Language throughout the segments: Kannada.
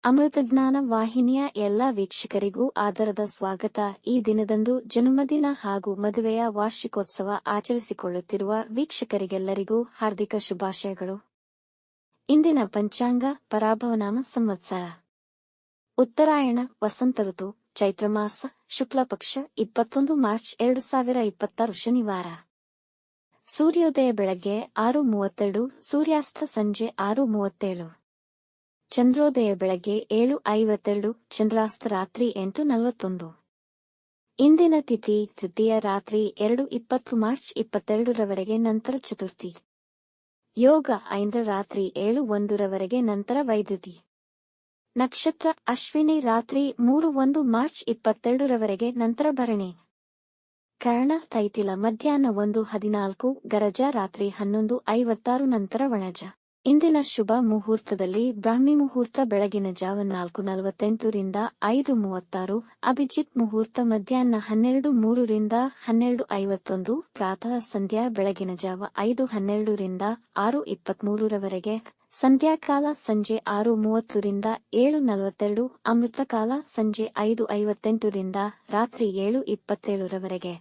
ಅಮೃತಜ್ಞಾನ ವಾಹಿನಿಯ ಎಲ್ಲ ವೀಕ್ಷಕರಿಗೂ ಆದರದ ಸ್ವಾಗತ. ಈ ದಿನದಂದು ಜನ್ಮದಿನ ಹಾಗೂ ಮದುವೆಯ ವಾರ್ಷಿಕೋತ್ಸವ ಆಚರಿಸಿಕೊಳ್ಳುತ್ತಿರುವ ವೀಕ್ಷಕರಿಗೆಲ್ಲರಿಗೂ ಹಾರ್ದಿಕ ಶುಭಾಶಯಗಳು. ಇಂದಿನ ಪಂಚಾಂಗ ಪರಾಭವನಾಮ ಸಂವತ್ಸರ ಉತ್ತರಾಯಣ ವಸಂತ ಋತು ಚೈತ್ರಮಾಸ ಶುಕ್ಲಪಕ್ಷ 21 ಮಾರ್ಚ್ 2026 ಶನಿವಾರ. ಸೂರ್ಯೋದಯ ಬೆಳಗ್ಗೆ 6:32, ಸೂರ್ಯಾಸ್ತ ಸಂಜೆ 6:37. ಚಂದ್ರೋದಯ ಬೆಳಗ್ಗೆ 7:52, ಚಂದ್ರಾಸ್ತ ರಾತ್ರಿ 8:41. ಇಂದಿನ ತಿಥಿ ತೃತೀಯ ರಾತ್ರಿ 2:20 ಮಾರ್ಚ್ 22ರವರೆಗೆ ನಂತರ ಚತುರ್ಥಿ. ಯೋಗ 5 ರಾತ್ರಿ 7:01 ರವರೆಗೆ ನಂತರ ವೈದ್ಯುತಿ. ನಕ್ಷತ್ರ ಅಶ್ವಿನಿ ರಾತ್ರಿ 3:01 ಮಾರ್ಚ್ 22ರವರೆಗೆ ನಂತರ ಭರಣಿ. ಕರ್ಣ ತೈತಿಲ ಮಧ್ಯಾಹ್ನ 1:14, ಗರಜ ರಾತ್ರಿ 11:56 ನಂತರ ವಣಜ. ಇಂದಿನ ಶುಭ ಮುಹೂರ್ತದಲ್ಲಿ ಬ್ರಾಹ್ಮಿ ಮುಹೂರ್ತ ಬೆಳಗಿನ ಜಾವ 4:48 ರಿಂದ 5:36, ಅಭಿಜಿತ್ ಮುಹೂರ್ತ ಮಧ್ಯಾಹ್ನ 12:03 ರಿಂದ 12:51, ಪ್ರಾತಃ ಸಂಧ್ಯಾ ಬೆಳಗಿನ ಜಾವ 5:12 ರಿಂದ 6:23 ರವರೆಗೆ, ಸಂಧ್ಯಾಕಾಲ ಸಂಜೆ 6:30 ರಿಂದ 7:42, ಅಮೃತಕಾಲ ಸಂಜೆ 5:58 ರಿಂದ ರಾತ್ರಿ 7:27 ರವರೆಗೆ.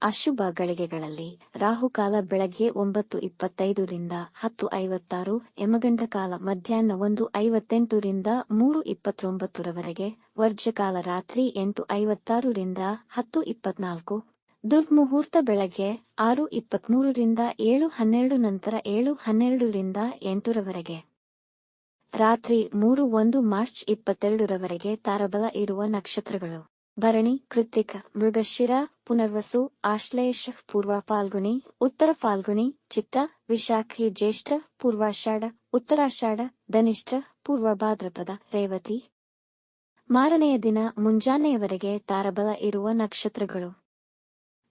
ಅಶುಭ ಗಳಿಗೆಗಳಲ್ಲಿ ರಾಹುಕಾಲ ಬೆಳಗ್ಗೆ 9:25 ರಿಂದ 10:56, ಯಮಗಂಡಕಾಲ ಮಧ್ಯಾಹ್ನ 1:58 ರಿಂದ 3:29 ರವರೆಗೆ, ವರ್ಜಕಾಲ ರಾತ್ರಿ 8:56 ರಿಂದ 10:24, ದುರ್ಮುಹೂರ್ತ ಬೆಳಗ್ಗೆ 6:23 ರಿಂದ 7:12 ನಂತರ 7:12 ರಿಂದ 8 ರವರೆಗೆ. ರಾತ್ರಿ 3:01 ಮಾರ್ಚ್ 22 ರವರೆಗೆ ತಾರಬಲ ಇರುವ ನಕ್ಷತ್ರಗಳು: ಭರಣಿ, ಕೃತ್ತಿಕ, ಮೃಗಶಿರ, ಪುನರ್ವಸು, ಆಶ್ಲೇಷ, ಪೂರ್ವ ಫಾಲ್ಗುಣಿ, ಉತ್ತರ ಫಾಲ್ಗುಣಿ, ಚಿತ್ತ, ವಿಶಾಖಿ, ಜ್ಯೇಷ್ಠ, ಪೂರ್ವಾಷಾಢ, ಉತ್ತರಾಷಾಢ, ಧನಿಷ್ಠ, ಪೂರ್ವ ಭಾದ್ರಪದ, ರೇವತಿ. ಮಾರನೆಯ ದಿನ ಮುಂಜಾನೆಯವರೆಗೆ ತಾರಬಲ ಇರುವ ನಕ್ಷತ್ರಗಳು: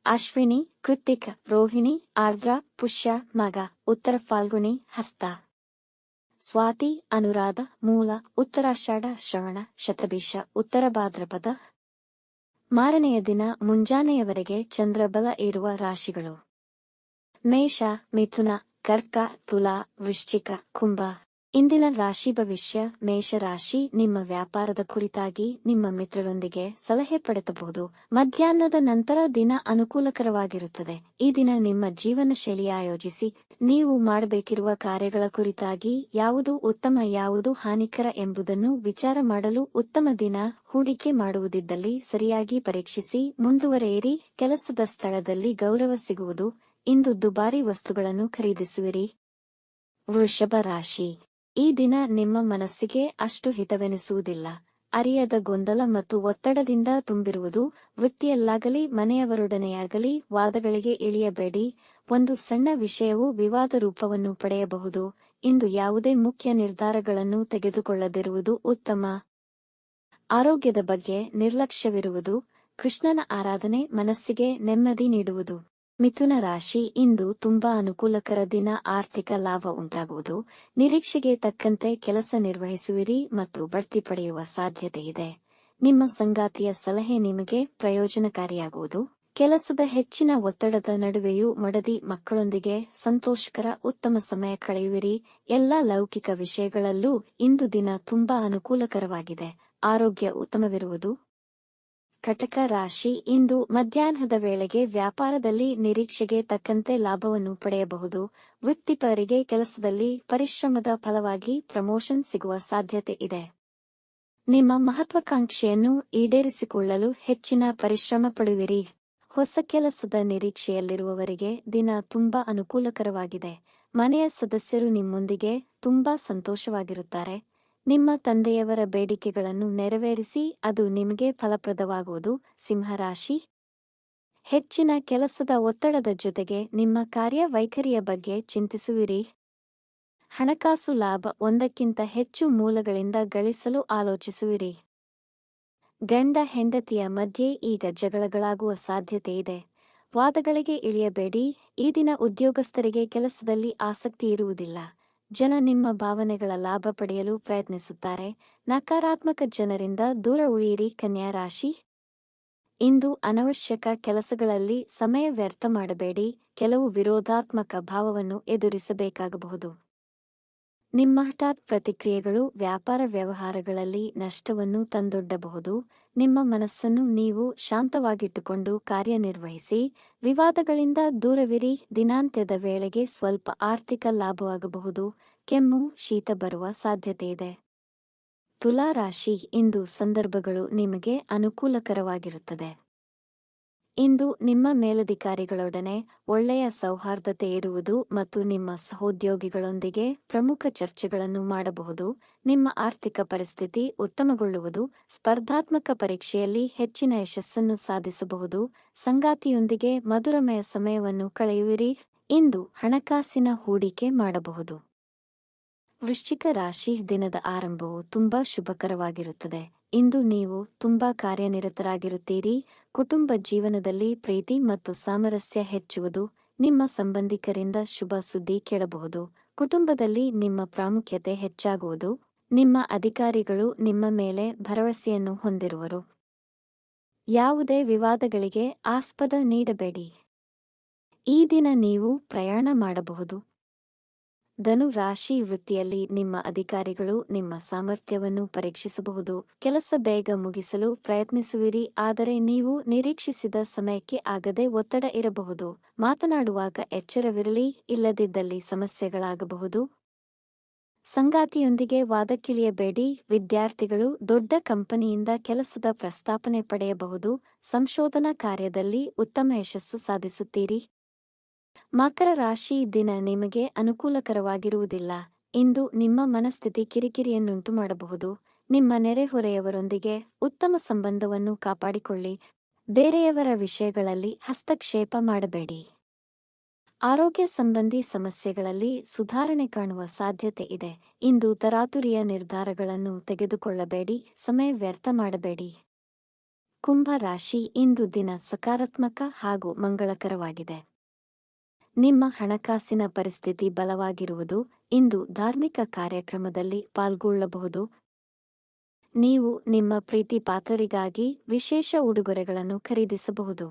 ಅಶ್ವಿನಿ, ಕೃತ್ತಿಕ, ರೋಹಿಣಿ, ಆರ್ದ್ರ, ಪುಷ್ಯ, ಮಗ, ಉತ್ತರ ಫಾಲ್ಗುಣಿ, ಹಸ್ತ. ಸ್ವಾತಿ, ಅನುರಾಧ, ಮೂಲ, ಉತ್ತರಾಷಾಢ, ಶ್ರವಣ, ಶತಭಿಷ, ಉತ್ತರ ಭಾದ್ರಪದ. ಮಾರನೆಯ ದಿನ ಮುಂಜಾನೆಯವರೆಗೆ ಚಂದ್ರಬಲ ಇರುವ ರಾಶಿಗಳು: ಮೇಷ, ಮಿಥುನ, ಕರ್ಕ, ತುಲಾ, ವೃಶ್ಚಿಕ, ಕುಂಭ. ಇಂದಿನ ರಾಶಿ ಭವಿಷ್ಯ: ಮೇಷರಾಶಿ, ನಿಮ್ಮ ವ್ಯಾಪಾರದ ಕುರಿತಾಗಿ ನಿಮ್ಮ ಮಿತ್ರರೊಂದಿಗೆ ಸಲಹೆ ಪಡೆಯಬಹುದು. ಮಧ್ಯಾಹ್ನದ ನಂತರ ದಿನ ಅನುಕೂಲಕರವಾಗಿರುತ್ತದೆ. ಈ ದಿನ ನಿಮ್ಮ ಜೀವನ ಶೈಲಿ ಆಯೋಜಿಸಿ ನೀವು ಮಾಡಬೇಕಿರುವ ಕಾರ್ಯಗಳ ಕುರಿತಾಗಿ ಯಾವುದು ಉತ್ತಮ ಯಾವುದು ಹಾನಿಕರ ಎಂಬುದನ್ನು ವಿಚಾರ ಮಾಡಲು ಉತ್ತಮ ದಿನ. ಹೂಡಿಕೆ ಮಾಡುವುದಿದ್ದಲ್ಲಿ ಸರಿಯಾಗಿ ಪರೀಕ್ಷಿಸಿ ಮುಂದುವರೆಯಿರಿ. ಕೆಲಸದ ಸ್ಥಳದಲ್ಲಿ ಗೌರವ ಸಿಗುವುದು. ಇಂದು ದುಬಾರಿ ವಸ್ತುಗಳನ್ನು ಖರೀದಿಸುವಿರಿ. ವೃಷಭ ರಾಶಿ, ಈ ದಿನ ನಿಮ್ಮ ಮನಸ್ಸಿಗೆ ಅಷ್ಟು ಹಿತವೆನಿಸುವುದಿಲ್ಲ. ಅರಿಯದ ಗೊಂದಲ ಮತ್ತು ಒತ್ತಡದಿಂದ ತುಂಬಿರುವುದು. ವೃತ್ತಿಯಲ್ಲಾಗಲಿ ಮನೆಯವರೊಡನೆಯಾಗಲಿ ವಾದಗಳಿಗೆ ಇಳಿಯಬೇಡಿ. ಒಂದು ಸಣ್ಣ ವಿಷಯವು ವಿವಾದ ರೂಪವನ್ನು ಪಡೆಯಬಹುದು. ಇಂದು ಯಾವುದೇ ಮುಖ್ಯ ನಿರ್ಧಾರಗಳನ್ನು ತೆಗೆದುಕೊಳ್ಳದಿರುವುದು ಉತ್ತಮ. ಆರೋಗ್ಯದ ಬಗ್ಗೆ ನಿರ್ಲಕ್ಷ್ಯವಿರುವುದು. ಕೃಷ್ಣನ ಆರಾಧನೆ ಮನಸ್ಸಿಗೆ ನೆಮ್ಮದಿ ನೀಡುವುದು. ಮಿಥುನ ರಾಶಿ, ಇಂದು ತುಂಬಾ ಅನುಕೂಲಕರ ದಿನ. ಆರ್ಥಿಕ ಲಾಭ ಉಂಟಾಗುವುದು. ನಿರೀಕ್ಷೆಗೆ ತಕ್ಕಂತೆ ಕೆಲಸ ನಿರ್ವಹಿಸುವಿರಿ ಮತ್ತು ಬಡ್ತಿ ಪಡೆಯುವ ಸಾಧ್ಯತೆ ಇದೆ. ನಿಮ್ಮ ಸಂಗಾತಿಯ ಸಲಹೆ ನಿಮಗೆ ಪ್ರಯೋಜನಕಾರಿಯಾಗುವುದು. ಕೆಲಸದ ಹೆಚ್ಚಿನ ಒತ್ತಡದ ನಡುವೆಯೂ ಮಡದಿ ಮಕ್ಕಳೊಂದಿಗೆ ಸಂತೋಷಕರ ಉತ್ತಮ ಸಮಯ ಕಳೆಯುವಿರಿ. ಎಲ್ಲ ಲೌಕಿಕ ವಿಷಯಗಳಲ್ಲೂ ಇಂದು ದಿನ ತುಂಬಾ ಅನುಕೂಲಕರವಾಗಿದೆ. ಆರೋಗ್ಯ ಉತ್ತಮವಿರುವುದು. ಕಟಕ ರಾಶಿ, ಇಂದು ಮಧ್ಯಾಹ್ನದ ವೇಳೆಗೆ ವ್ಯಾಪಾರದಲ್ಲಿ ನಿರೀಕ್ಷೆಗೆ ತಕ್ಕಂತೆ ಲಾಭವನ್ನು ಪಡೆಯಬಹುದು. ವೃತ್ತಿಪರರಿಗೆ ಕೆಲಸದಲ್ಲಿ ಪರಿಶ್ರಮದ ಫಲವಾಗಿ ಪ್ರಮೋಷನ್ ಸಿಗುವ ಸಾಧ್ಯತೆ ಇದೆ. ನಿಮ್ಮ ಮಹತ್ವಾಕಾಂಕ್ಷೆಯನ್ನು ಈಡೇರಿಸಿಕೊಳ್ಳಲು ಹೆಚ್ಚಿನ ಪರಿಶ್ರಮ ಪಡುವಿರಿ. ಹೊಸ ಕೆಲಸದ ನಿರೀಕ್ಷೆಯಲ್ಲಿರುವವರಿಗೆ ದಿನ ತುಂಬಾ ಅನುಕೂಲಕರವಾಗಿದೆ. ಮನೆಯ ಸದಸ್ಯರು ನಿಮ್ಮೊಂದಿಗೆ ತುಂಬಾ ಸಂತೋಷವಾಗಿರುತ್ತಾರೆ. ನಿಮ್ಮ ತಂದೆಯವರ ಬೇಡಿಕೆಗಳನ್ನು ನೆರವೇರಿಸಿ ಅದು ನಿಮಗೆ ಫಲಪ್ರದವಾಗುವುದು. ಸಿಂಹರಾಶಿ, ಹೆಚ್ಚಿನ ಕೆಲಸದ ಒತ್ತಡದ ಜೊತೆಗೆ ನಿಮ್ಮ ಕಾರ್ಯವೈಖರಿಯ ಬಗ್ಗೆ ಚಿಂತಿಸುವಿರಿ. ಹಣಕಾಸು ಲಾಭ ಒಂದಕ್ಕಿಂತ ಹೆಚ್ಚು ಮೂಲಗಳಿಂದ ಗಳಿಸಲು ಆಲೋಚಿಸುವಿರಿ. ಗಂಡ ಹೆಂಡತಿಯ ಮಧ್ಯೆ ಈಗ ಜಗಳಗಳಾಗುವ ಸಾಧ್ಯತೆ ಇದೆ. ವಾದಗಳಿಗೆ ಇಳಿಯಬೇಡಿ. ಈ ದಿನ ಉದ್ಯೋಗಸ್ಥರಿಗೆ ಕೆಲಸದಲ್ಲಿ ಆಸಕ್ತಿ ಇರುವುದಿಲ್ಲ. ಜನ ನಿಮ್ಮ ಭಾವನೆಗಳ ಲಾಭ ಪಡೆಯಲು ಪ್ರಯತ್ನಿಸುತ್ತಾರೆ. ನಕಾರಾತ್ಮಕ ಜನರಿಂದ ದೂರ ಉಳಿಯಿರಿ. ಕನ್ಯಾ ರಾಶಿ, ಇಂದು ಅನವಶ್ಯಕ ಕೆಲಸಗಳಲ್ಲಿ ಸಮಯ ವ್ಯರ್ಥ ಮಾಡಬೇಡಿ. ಕೆಲವು ವಿರೋಧಾತ್ಮಕ ಭಾವವನ್ನು ಎದುರಿಸಬೇಕಾಗಬಹುದು. ನಿಮ್ಮ ಹಠಾತ್ ಪ್ರತಿಕ್ರಿಯೆಗಳು ವ್ಯಾಪಾರ ವ್ಯವಹಾರಗಳಲ್ಲಿ ನಷ್ಟವನ್ನು ತಂದೊಡ್ಡಬಹುದು. ನಿಮ್ಮ ಮನಸ್ಸನ್ನು ನೀವು ಶಾಂತವಾಗಿಟ್ಟುಕೊಂಡು ಕಾರ್ಯನಿರ್ವಹಿಸಿ. ವಿವಾದಗಳಿಂದ ದೂರವಿರಿ. ದಿನಾಂತ್ಯದ ವೇಳೆಗೆ ಸ್ವಲ್ಪ ಆರ್ಥಿಕ ಲಾಭವಾಗಬಹುದು. ಕೆಮ್ಮು, ಶೀತ ಬರುವ ಸಾಧ್ಯತೆಯಿದೆ. ತುಲಾ ರಾಶಿ, ಇಂದು ಸಂದರ್ಭಗಳು ನಿಮಗೆ ಅನುಕೂಲಕರವಾಗಿರುತ್ತದೆ. ಇಂದು ನಿಮ್ಮ ಮೇಲಧಿಕಾರಿಗಳೊಡನೆ ಒಳ್ಳೆಯ ಸೌಹಾರ್ದತೆ ಇರುವುದು ಮತ್ತು ನಿಮ್ಮ ಸಹೋದ್ಯೋಗಿಗಳೊಂದಿಗೆ ಪ್ರಮುಖ ಚರ್ಚೆಗಳನ್ನು ಮಾಡಬಹುದು. ನಿಮ್ಮ ಆರ್ಥಿಕ ಪರಿಸ್ಥಿತಿ ಉತ್ತಮಗೊಳ್ಳುವುದು. ಸ್ಪರ್ಧಾತ್ಮಕ ಪರೀಕ್ಷೆಯಲ್ಲಿ ಹೆಚ್ಚಿನ ಯಶಸ್ಸನ್ನು ಸಾಧಿಸಬಹುದು. ಸಂಗಾತಿಯೊಂದಿಗೆ ಮಧುರಮಯ ಸಮಯವನ್ನು ಕಳೆಯುವಿರಿ. ಇಂದು ಹಣಕಾಸಿನ ಹೂಡಿಕೆ ಮಾಡಬಹುದು. ವೃಶ್ಚಿಕ ರಾಶಿ, ದಿನದ ಆರಂಭವು ತುಂಬಾ ಶುಭಕರವಾಗಿರುತ್ತದೆ. ಇಂದು ನೀವು ತುಂಬಾ ಕಾರ್ಯನಿರತರಾಗಿರುತ್ತೀರಿ. ಕುಟುಂಬ ಜೀವನದಲ್ಲಿ ಪ್ರೀತಿ ಮತ್ತು ಸಾಮರಸ್ಯ ಹೆಚ್ಚುವುದು. ನಿಮ್ಮ ಸಂಬಂಧಿಕರಿಂದ ಶುಭ ಸುದ್ದಿ ಕೇಳಬಹುದು. ಕುಟುಂಬದಲ್ಲಿ ನಿಮ್ಮ ಪ್ರಾಮುಖ್ಯತೆ ಹೆಚ್ಚಾಗುವುದು. ನಿಮ್ಮ ಅಧಿಕಾರಿಗಳು ನಿಮ್ಮ ಮೇಲೆ ಭರವಸೆಯನ್ನು ಹೊಂದಿರುವರು. ಯಾವುದೇ ವಿವಾದಗಳಿಗೆ ಆಸ್ಪದ ನೀಡಬೇಡಿ. ಈ ದಿನ ನೀವು ಪ್ರಯಾಣ ಮಾಡಬಹುದು. ಧನು ರಾಶಿ, ವೃತ್ತಿಯಲ್ಲಿ ನಿಮ್ಮ ಅಧಿಕಾರಿಗಳು ನಿಮ್ಮ ಸಾಮರ್ಥ್ಯವನ್ನು ಪರೀಕ್ಷಿಸಬಹುದು. ಕೆಲಸ ಬೇಗ ಮುಗಿಸಲು ಪ್ರಯತ್ನಿಸುವಿರಿ, ಆದರೆ ನೀವು ನಿರೀಕ್ಷಿಸಿದ ಸಮಯಕ್ಕೆ ಆಗದೆ ಒತ್ತಡ ಇರಬಹುದು. ಮಾತನಾಡುವಾಗ ಎಚ್ಚರವಿರಲಿ, ಇಲ್ಲದಿದ್ದಲ್ಲಿ ಸಮಸ್ಯೆಗಳಾಗಬಹುದು. ಸಂಗಾತಿಯೊಂದಿಗೆ ವಾದಕ್ಕಿಳಿಯಬೇಡಿ. ವಿದ್ಯಾರ್ಥಿಗಳು ದೊಡ್ಡ ಕಂಪನಿಯಿಂದ ಕೆಲಸದ ಪ್ರಸ್ತಾಪನೆ ಪಡೆಯಬಹುದು. ಸಂಶೋಧನಾ ಕಾರ್ಯದಲ್ಲಿ ಉತ್ತಮ ಯಶಸ್ಸು ಸಾಧಿಸುತ್ತೀರಿ. ಮಕರ ರಾಶಿ, ದಿನ ನಿಮಗೆ ಅನುಕೂಲಕರವಾಗಿರುವುದಿಲ್ಲ. ಇಂದು ನಿಮ್ಮ ಮನಸ್ಥಿತಿ ಕಿರಿಕಿರಿಯನ್ನುಂಟು ಮಾಡಬಹುದು. ನಿಮ್ಮ ನೆರೆಹೊರೆಯವರೊಂದಿಗೆ ಉತ್ತಮ ಸಂಬಂಧವನ್ನು ಕಾಪಾಡಿಕೊಳ್ಳಿ. ಬೇರೆಯವರ ವಿಷಯಗಳಲ್ಲಿ ಹಸ್ತಕ್ಷೇಪ ಮಾಡಬೇಡಿ. ಆರೋಗ್ಯ ಸಂಬಂಧಿ ಸಮಸ್ಯೆಗಳಲ್ಲಿ ಸುಧಾರಣೆ ಕಾಣುವ ಸಾಧ್ಯತೆ ಇದೆ. ಇಂದು ತರಾತುರಿಯ ನಿರ್ಧಾರಗಳನ್ನು ತೆಗೆದುಕೊಳ್ಳಬೇಡಿ. ಸಮಯ ವ್ಯರ್ಥ ಮಾಡಬೇಡಿ. ಕುಂಭ ರಾಶಿ, ಇಂದು ದಿನ ಸಕಾರಾತ್ಮಕ ಹಾಗೂ ಮಂಗಳಕರವಾಗಿದೆ. ನಿಮ್ಮ ಹಣಕಾಸಿನ ಪರಿಸ್ಥಿತಿ ಬಲವಾಗಿರುವುದು. ಇಂದು ಧಾರ್ಮಿಕ ಕಾರ್ಯಕ್ರಮದಲ್ಲಿ ಪಾಲ್ಗೊಳ್ಳಬಹುದು. ನೀವು ನಿಮ್ಮ ಪ್ರೀತಿ ಪಾತ್ರರಿಗಾಗಿ ವಿಶೇಷ ಉಡುಗೊರೆಗಳನ್ನು ಖರೀದಿಸಬಹುದು.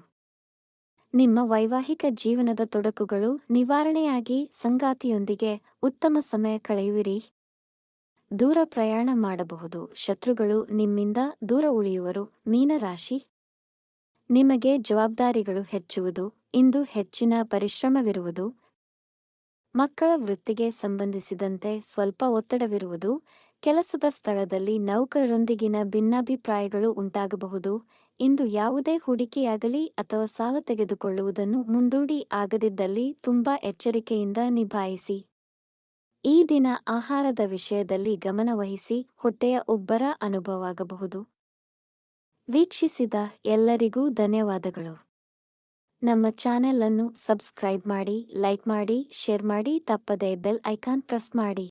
ನಿಮ್ಮ ವೈವಾಹಿಕ ಜೀವನದ ತೊಡಕುಗಳು ನಿವಾರಣೆಯಾಗಿ ಸಂಗಾತಿಯೊಂದಿಗೆ ಉತ್ತಮ ಸಮಯ ಕಳೆಯುವಿರಿ. ದೂರ ಪ್ರಯಾಣ ಮಾಡಬಹುದು. ಶತ್ರುಗಳು ನಿಮ್ಮಿಂದ ದೂರ ಉಳಿಯುವರು. ಮೀನರಾಶಿ, ನಿಮಗೆ ಜವಾಬ್ದಾರಿಗಳು ಹೆಚ್ಚುವುದು. ಇಂದು ಹೆಚ್ಚಿನ ಪರಿಶ್ರಮವಿರುವುದು. ಮಕ್ಕಳ ವೃತ್ತಿಗೆ ಸಂಬಂಧಿಸಿದಂತೆ ಸ್ವಲ್ಪ ಒತ್ತಡವಿರುವುದು. ಕೆಲಸದ ಸ್ಥಳದಲ್ಲಿ ನೌಕರರೊಂದಿಗಿನ ಭಿನ್ನಾಭಿಪ್ರಾಯಗಳು ಉಂಟಾಗಬಹುದು. ಇಂದು ಯಾವುದೇ ಹೂಡಿಕೆಯಾಗಲಿ ಅಥವಾ ಸಾಲ ತೆಗೆದುಕೊಳ್ಳುವುದನ್ನು ಮುಂದೂಡಿ, ಆಗದಿದ್ದಲ್ಲಿ ತುಂಬಾ ಎಚ್ಚರಿಕೆಯಿಂದ ನಿಭಾಯಿಸಿ. ಈ ದಿನ ಆಹಾರದ ವಿಷಯದಲ್ಲಿ ಗಮನ ವಹಿಸಿ. ಹೊಟ್ಟೆಯ ಉಬ್ಬರ ಅನುಭವವಾಗಬಹುದು. ವೀಕ್ಷಿಸಿದ ಎಲ್ಲರಿಗೂ ಧನ್ಯವಾದಗಳು. ನಮ್ಮ ಚಾನೆಲ್ ಅನ್ನು ಸಬ್ಸ್ಕ್ರೈಬ್ ಮಾಡಿ, ಲೈಕ್ ಮಾಡಿ, ಶೇರ್ ಮಾಡಿ, ತಪ್ಪದೇ ಬೆಲ್ ಐಕಾನ್ ಪ್ರೆಸ್ ಮಾಡಿ.